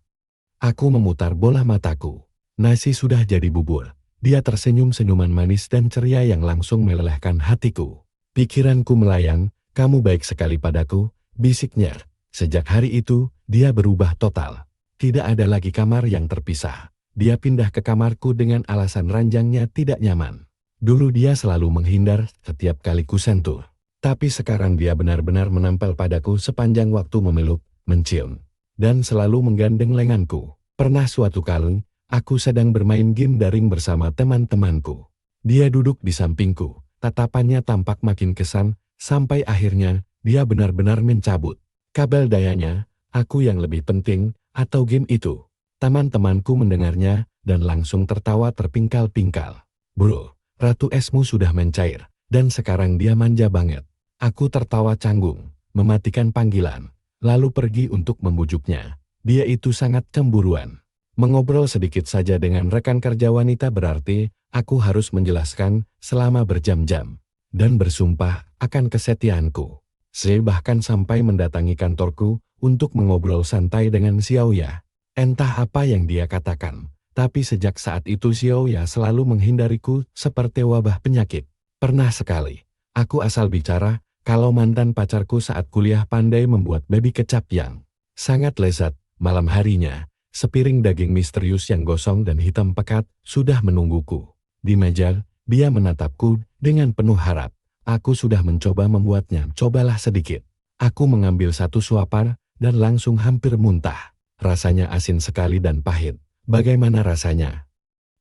Aku memutar bola mataku. Nasi sudah jadi bubur. Dia tersenyum senyuman manis dan ceria yang langsung melelehkan hatiku. Pikiranku melayang, kamu baik sekali padaku, bisiknya. Sejak hari itu, dia berubah total. Tidak ada lagi kamar yang terpisah. Dia pindah ke kamarku dengan alasan ranjangnya tidak nyaman. Dulu dia selalu menghindar setiap kali kusentuh. Tapi sekarang dia benar-benar menempel padaku sepanjang waktu memeluk, mencium, dan selalu menggandeng lenganku. Pernah suatu kali, aku sedang bermain game daring bersama teman-temanku. Dia duduk di sampingku, tatapannya tampak makin kesan, sampai akhirnya, dia benar-benar mencabut kabel dayanya. Aku yang lebih penting, atau game itu. Teman-temanku mendengarnya, dan langsung tertawa terpingkal-pingkal. Bro, Ratu Esmu sudah mencair, dan sekarang dia manja banget. Aku tertawa canggung, mematikan panggilan, lalu pergi untuk membujuknya. Dia itu sangat cemburuan. Mengobrol sedikit saja dengan rekan kerja wanita berarti, aku harus menjelaskan selama berjam-jam. Dan bersumpah akan kesetiaanku. Saya bahkan sampai mendatangi kantorku, untuk mengobrol santai dengan Xiaoya. Entah apa yang dia katakan, tapi sejak saat itu Xiaoya selalu menghindariku seperti wabah penyakit. Pernah sekali, aku asal bicara, kalau mantan pacarku saat kuliah pandai membuat babi kecap yang sangat lezat. Malam harinya, sepiring daging misterius yang gosong dan hitam pekat sudah menungguku. Di meja, dia menatapku dengan penuh harap. Aku sudah mencoba membuatnya, cobalah sedikit. Aku mengambil satu suapan, dan langsung hampir muntah. Rasanya asin sekali dan pahit. Bagaimana rasanya?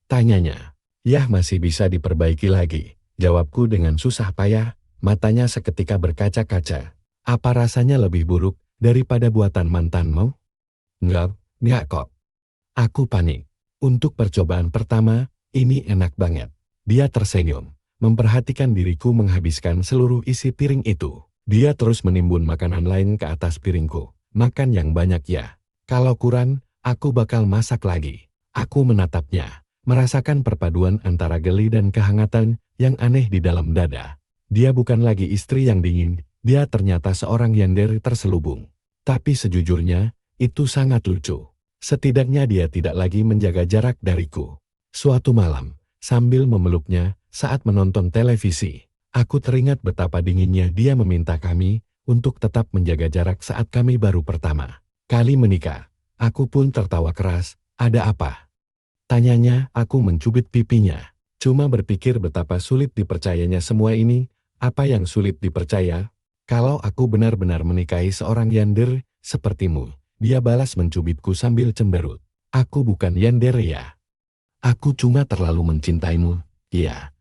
Tanyanya. Yah, masih bisa diperbaiki lagi. Jawabku dengan susah payah, matanya seketika berkaca-kaca. Apa rasanya lebih buruk daripada buatan mantanmu? Enggak kok. Aku panik. Untuk percobaan pertama, ini enak banget. Dia tersenyum, memperhatikan diriku menghabiskan seluruh isi piring itu. Dia terus menimbun makanan lain ke atas piringku. Makan yang banyak ya. Kalau kurang, aku bakal masak lagi. Aku menatapnya, merasakan perpaduan antara geli dan kehangatan yang aneh di dalam dada. Dia bukan lagi istri yang dingin, dia ternyata seorang yandere terselubung. Tapi sejujurnya, itu sangat lucu. Setidaknya dia tidak lagi menjaga jarak dariku. Suatu malam, sambil memeluknya saat menonton televisi, aku teringat betapa dinginnya dia meminta kami untuk tetap menjaga jarak saat kami baru pertama kali menikah. Aku pun tertawa keras. Ada apa? Tanyanya. Aku mencubit pipinya. Cuma berpikir betapa sulit dipercayanya semua ini. Apa yang sulit dipercaya? Kalau aku benar-benar menikahi seorang yandere sepertimu. Dia balas mencubitku sambil cemberut. Aku bukan yandere ya. Aku cuma terlalu mencintaimu. Iya,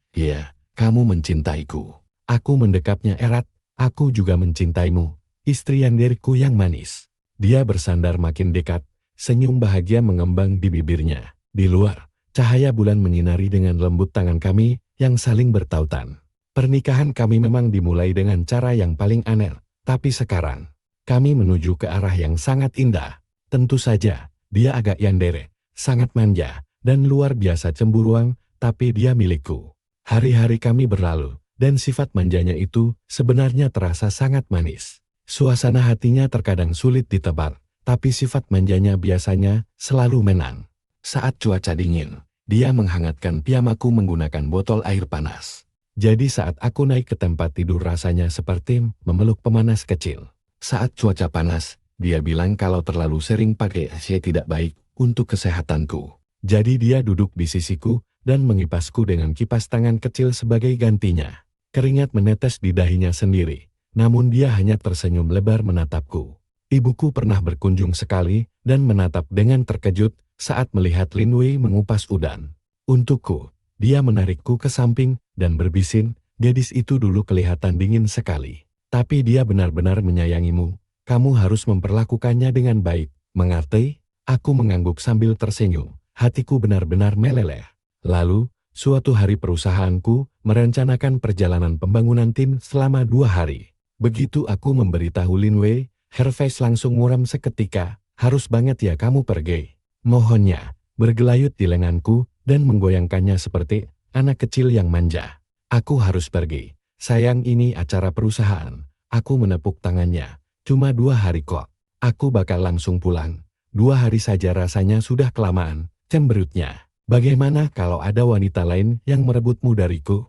kamu mencintaiku. Aku mendekapnya erat. Aku juga mencintaimu. Istri yandereku yang manis. Dia bersandar makin dekat. Senyum bahagia mengembang di bibirnya. Di luar, cahaya bulan menyinari dengan lembut tangan kami yang saling bertautan. Pernikahan kami memang dimulai dengan cara yang paling aneh. Tapi sekarang, kami menuju ke arah yang sangat indah. Tentu saja, dia agak yandere, sangat manja, dan luar biasa cemburuan, tapi dia milikku. Hari-hari kami berlalu, dan sifat manjanya itu sebenarnya terasa sangat manis. Suasana hatinya terkadang sulit ditebak, tapi sifat manjanya biasanya selalu menang. Saat cuaca dingin, dia menghangatkan piyamaku menggunakan botol air panas. Jadi saat aku naik ke tempat tidur rasanya seperti memeluk pemanas kecil. Saat cuaca panas, dia bilang kalau terlalu sering pakai AC tidak baik untuk kesehatanku. Jadi dia duduk di sisiku dan mengipasku dengan kipas tangan kecil sebagai gantinya. Keringat menetes di dahinya sendiri, namun dia hanya tersenyum lebar menatapku. Ibuku pernah berkunjung sekali dan menatap dengan terkejut saat melihat Lin Wei mengupas udan. Untukku, dia menarikku ke samping dan berbisin, gadis itu dulu kelihatan dingin sekali. Tapi dia benar-benar menyayangimu. Kamu harus memperlakukannya dengan baik. Mengerti? Aku mengangguk sambil tersenyum. Hatiku benar-benar meleleh. Lalu, Suatu hari perusahaanku merencanakan perjalanan pembangunan tim selama 2 hari. Begitu aku memberitahu Lin Wei, her face langsung muram seketika. Harus banget ya kamu pergi. Mohonnya, bergelayut di lenganku dan menggoyangkannya seperti anak kecil yang manja. Aku harus pergi. Sayang, ini acara perusahaan. Aku menepuk tangannya. Cuma 2 hari kok. Aku bakal langsung pulang. 2 hari saja rasanya sudah kelamaan, cemberutnya. Bagaimana kalau ada wanita lain yang merebutmu dariku?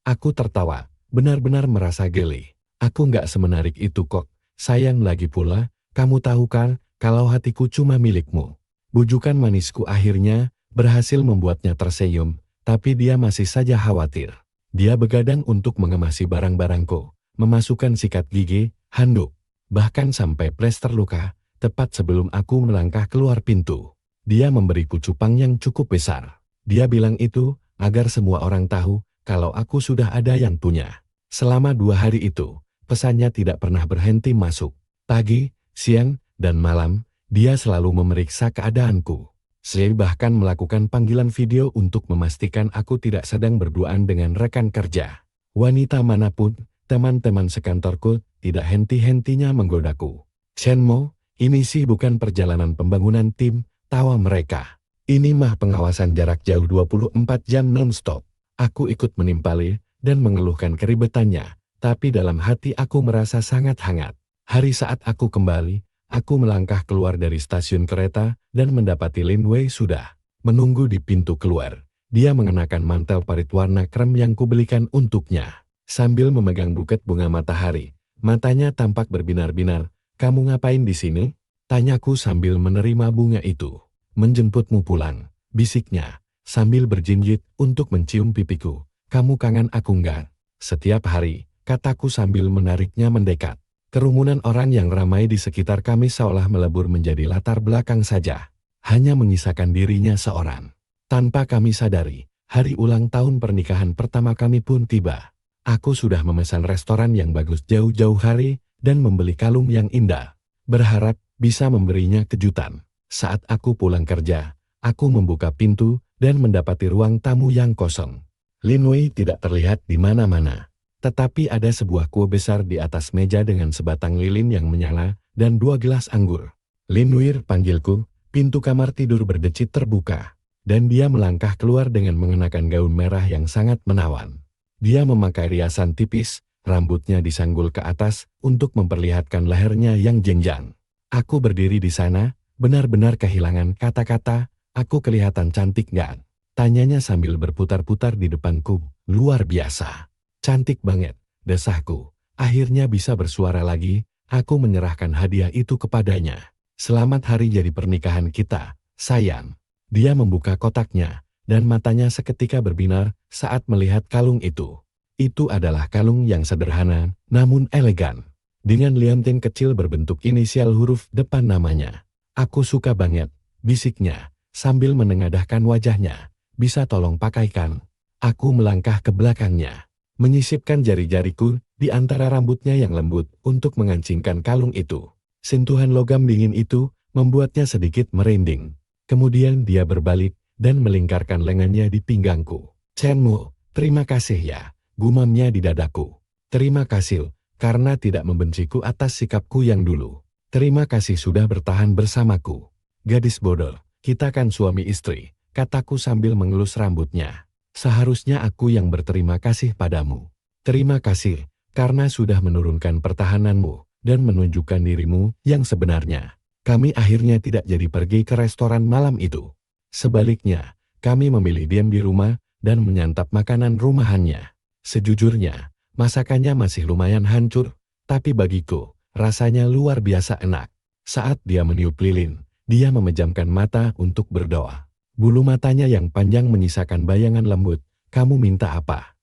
Aku tertawa, benar-benar merasa geli. Aku nggak semenarik itu kok. Sayang, lagi pula, kamu tahu kan, kalau hatiku cuma milikmu. Bujukan manisku akhirnya berhasil membuatnya tersenyum, tapi dia masih saja khawatir. Dia begadang untuk mengemasi barang-barangku, memasukkan sikat gigi, handuk, bahkan sampai plester luka, tepat sebelum aku melangkah keluar pintu. Dia memberiku cupang yang cukup besar. Dia bilang itu agar semua orang tahu kalau aku sudah ada yang punya. Selama 2 hari itu, pesannya tidak pernah berhenti masuk. Pagi, siang, dan malam, dia selalu memeriksa keadaanku. Saya bahkan melakukan panggilan video untuk memastikan aku tidak sedang berduaan dengan rekan kerja. Wanita manapun, teman-teman sekantorku, tidak henti-hentinya menggodaku. Chen Mo, ini sih bukan perjalanan pembangunan tim, tawa mereka. Ini mah pengawasan jarak jauh 24 jam non-stop. Aku ikut menimpali dan mengeluhkan keribetannya, tapi dalam hati aku merasa sangat hangat. Hari saat aku kembali, aku melangkah keluar dari stasiun kereta dan mendapati Lin Wei sudah menunggu di pintu keluar. Dia mengenakan mantel parit warna krem yang kubelikan untuknya. Sambil memegang buket bunga matahari, matanya tampak berbinar-binar. Kamu ngapain di sini? Tanyaku sambil menerima bunga itu. Menjemputmu pulang, bisiknya, sambil berjinjit untuk mencium pipiku. Kamu kangen aku nggak? Setiap hari, kataku sambil menariknya mendekat. Kerumunan orang yang ramai di sekitar kami seolah melebur menjadi latar belakang saja. Hanya menyisakan dirinya seorang. Tanpa kami sadari, hari ulang tahun pernikahan pertama kami pun tiba. Aku sudah memesan restoran yang bagus jauh-jauh hari dan membeli kalung yang indah. Berharap bisa memberinya kejutan. Saat aku pulang kerja, aku membuka pintu dan mendapati ruang tamu yang kosong. Lin Wei tidak terlihat di mana-mana. Tetapi ada sebuah kue besar di atas meja dengan sebatang lilin yang menyala dan 2 gelas anggur. Lin Wei, panggilku, pintu kamar tidur berdecit terbuka. Dan dia melangkah keluar dengan mengenakan gaun merah yang sangat menawan. Dia memakai riasan tipis, rambutnya disanggul ke atas untuk memperlihatkan lehernya yang jenjang. Aku berdiri di sana, benar-benar kehilangan kata-kata. Aku kelihatan cantik nggak? Tanyanya sambil berputar-putar di depanku. Luar biasa. Cantik banget, desahku. Akhirnya bisa bersuara lagi, aku menyerahkan hadiah itu kepadanya. Selamat hari jadi pernikahan kita, sayang. Dia membuka kotaknya, dan matanya seketika berbinar saat melihat kalung itu. Itu adalah kalung yang sederhana, namun elegan. Dengan liontin kecil berbentuk inisial huruf depan namanya. Aku suka banget, bisiknya, sambil menengadahkan wajahnya. Bisa tolong pakaikan? Aku melangkah ke belakangnya, menyisipkan jari-jariku di antara rambutnya yang lembut untuk mengancingkan kalung itu. Sentuhan logam dingin itu membuatnya sedikit merinding. Kemudian dia berbalik dan melingkarkan lengannya di pinggangku. Chen Mo, terima kasih ya, gumamnya di dadaku. Terima kasih, karena tidak membenciku atas sikapku yang dulu. Terima kasih sudah bertahan bersamaku. Gadis bodoh, kita kan suami istri, kataku sambil mengelus rambutnya. Seharusnya aku yang berterima kasih padamu. Terima kasih, karena sudah menurunkan pertahananmu dan menunjukkan dirimu yang sebenarnya. Kami akhirnya tidak jadi pergi ke restoran malam itu. Sebaliknya, kami memilih diam di rumah dan menyantap makanan rumahannya. Sejujurnya, masakannya masih lumayan hancur, tapi bagiku, rasanya luar biasa enak. Saat dia meniup lilin, dia memejamkan mata untuk berdoa. Bulu matanya yang panjang menyisakan bayangan lembut. Kamu minta apa?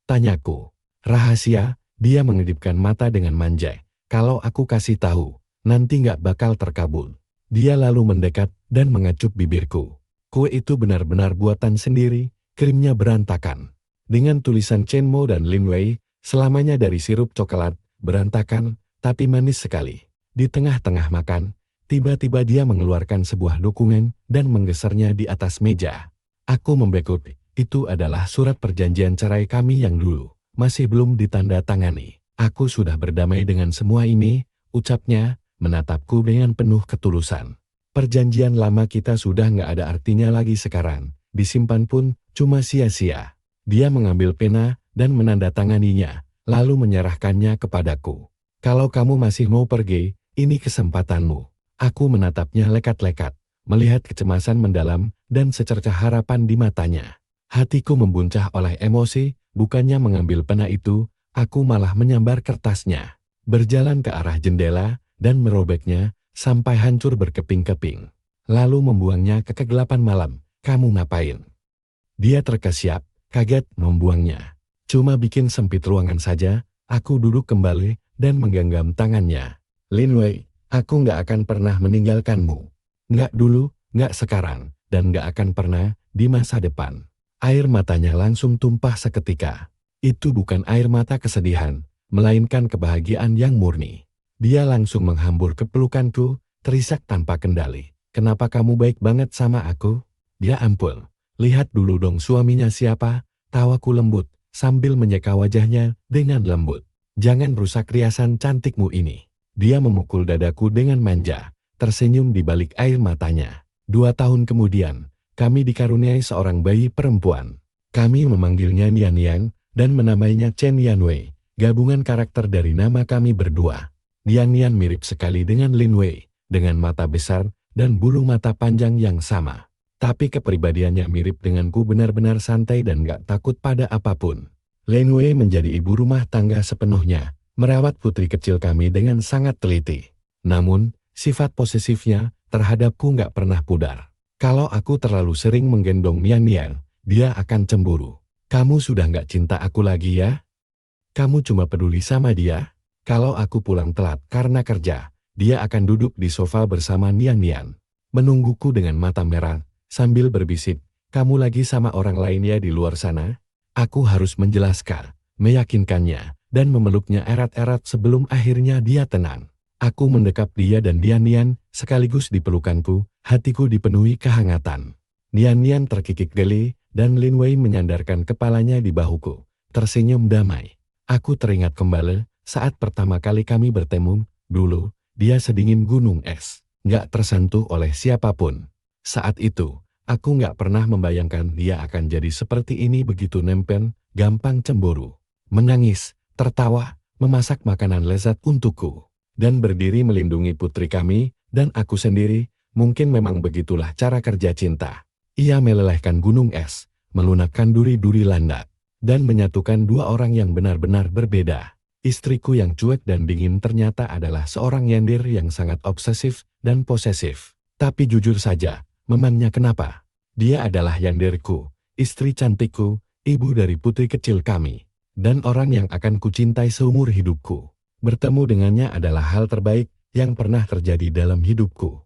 Tanyaku. Rahasia, dia mengedipkan mata dengan manja. Kalau aku kasih tahu, nanti nggak bakal terkabul. Dia lalu mendekat dan mengacup bibirku. Kue itu benar-benar buatan sendiri, krimnya berantakan. Dengan tulisan Chen Mo dan Lin Wei, selamanya dari sirup coklat, berantakan, tapi manis sekali. Di tengah-tengah makan, tiba-tiba dia mengeluarkan sebuah dokumen dan menggesernya di atas meja. Aku membekuk, Itu adalah surat perjanjian cerai kami yang dulu. Masih belum ditandatangani. Aku sudah berdamai dengan semua ini, ucapnya, menatapku dengan penuh ketulusan. Perjanjian lama kita sudah nggak ada artinya lagi sekarang. Disimpan pun cuma sia-sia. Dia mengambil pena dan menandatanganinya, lalu menyerahkannya kepadaku. Kalau kamu masih mau pergi, ini kesempatanmu. Aku menatapnya lekat-lekat, melihat kecemasan mendalam dan secercah harapan di matanya. Hatiku membuncah oleh emosi, bukannya mengambil pena itu, aku malah menyambar kertasnya. Berjalan ke arah jendela dan merobeknya sampai hancur berkeping-keping. Lalu membuangnya ke kegelapan malam. Kamu ngapain? Dia terkesiap, kaget membuangnya. Cuma bikin sempit ruangan saja, aku duduk kembali dan menggenggam tangannya. Lin Wei, aku nggak akan pernah meninggalkanmu. Nggak dulu, nggak sekarang, dan nggak akan pernah di masa depan. Air matanya langsung tumpah seketika. Itu bukan air mata kesedihan, melainkan kebahagiaan yang murni. Dia langsung menghambur ke pelukanku, terisak tanpa kendali. Kenapa kamu baik banget sama aku? Dia ampun. Lihat dulu dong suaminya siapa, tawaku lembut, sambil menyeka wajahnya dengan lembut. Jangan rusak riasan cantikmu ini. Dia memukul dadaku dengan manja, tersenyum di balik air matanya. 2 tahun kemudian, kami dikaruniai seorang bayi perempuan. Kami memanggilnya Nian Yang dan menamainya Chen Yanwei, gabungan karakter dari nama kami berdua. Nian Yang mirip sekali dengan Lin Wei, dengan mata besar dan bulu mata panjang yang sama. Tapi kepribadiannya mirip denganku, benar-benar santai dan gak takut pada apapun. Lin Wei menjadi ibu rumah tangga sepenuhnya, merawat putri kecil kami dengan sangat teliti. Namun, sifat posesifnya terhadapku gak pernah pudar. Kalau aku terlalu sering menggendong Nian Yang, dia akan cemburu. Kamu sudah gak cinta aku lagi ya? Kamu cuma peduli sama dia? Kalau aku pulang telat karena kerja, dia akan duduk di sofa bersama Nian Yang, menungguku dengan mata merah, sambil berbisik, kamu lagi sama orang lain ya di luar sana? Aku harus menjelaskan, meyakinkannya, dan memeluknya erat-erat sebelum akhirnya dia tenang. Aku mendekap dia dan Nian Yang sekaligus di pelukanku, hatiku dipenuhi kehangatan. Nian Yang terkikik geli, dan Lin Wei menyandarkan kepalanya di bahuku, tersenyum damai. Aku teringat kembali saat pertama kali kami bertemu, dulu, dia sedingin gunung es, nggak tersentuh oleh siapapun. Saat itu, aku nggak pernah membayangkan dia akan jadi seperti ini, begitu nempel, gampang cemburu, menangis, tertawa, memasak makanan lezat untukku, dan berdiri melindungi putri kami, dan aku sendiri. Mungkin memang begitulah cara kerja cinta. Ia melelehkan gunung es, melunakkan duri-duri landak, dan menyatukan dua orang yang benar-benar berbeda. Istriku yang cuek dan dingin ternyata adalah seorang nyender yang sangat obsesif dan posesif. Tapi jujur saja, memangnya kenapa? Dia adalah nyenderku, istri cantikku, ibu dari putri kecil kami, dan orang yang akan kucintai seumur hidupku. Bertemu dengannya adalah hal terbaik yang pernah terjadi dalam hidupku.